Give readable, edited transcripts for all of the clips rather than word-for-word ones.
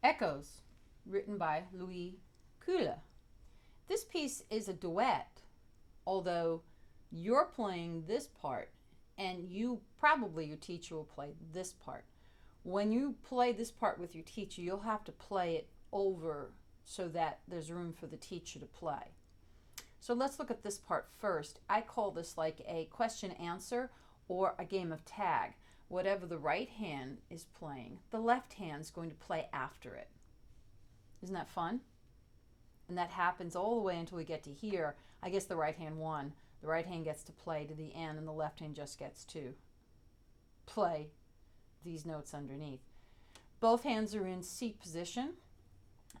Echoes, written by L Kohler. This piece is a duet, although you're playing this part and your teacher will play this part. When you play this part with your teacher, you'll have to play it over so that there's room for the teacher to play. So let's look at this part first. I call this like a question answer or a game of tag. Whatever the right hand is playing, the left hand is going to play after it. Isn't that fun? And that happens all the way until we get to here. I guess the right hand won. The right hand gets to play to the end and the left hand just gets to play these notes underneath. Both hands are in C position,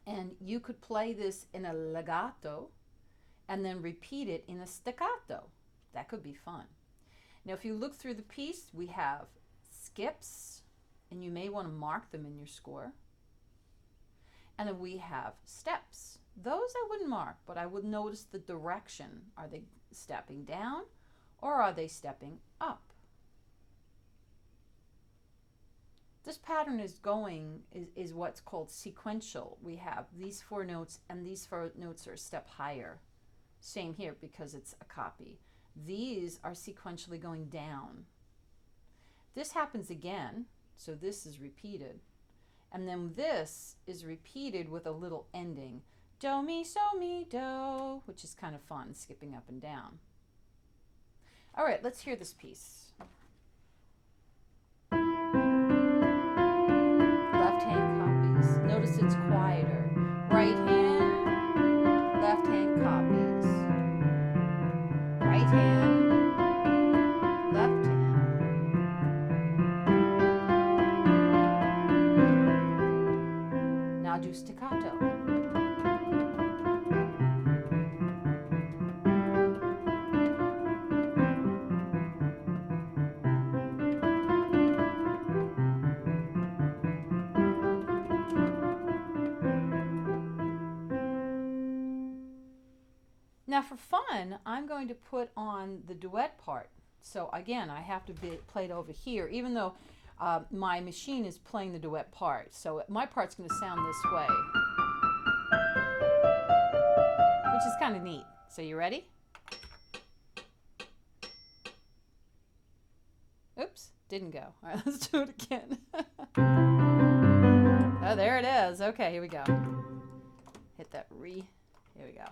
and you could play this in a legato and then repeat it in a staccato. That could be fun. Now if you look through the piece, we have skips, and you may want to mark them in your score. And then we have steps. Those I wouldn't mark, but I would notice the direction. Are they stepping down or are they stepping up? This pattern is what's called sequential. We have these 4 notes, and these 4 notes are a step higher. Same here because it's a copy. These are sequentially going down. This happens again, so this is repeated. And then this is repeated with a little ending. Do, mi, so, mi, do, which is kind of fun, skipping up and down. All right, let's hear this piece. Left hand copies. Notice it's quieter. Right hand, left hand copies. Right hand, left hand. Now do staccato. Now for fun, I'm going to put on the duet part. So again, I have to play it over here, even though my machine is playing the duet part. So my part's going to sound this way, which is kind of neat. So you ready? Oops, didn't go. All right, let's do it again. Oh, there it is. Okay, here we go. Hit that re. Here we go.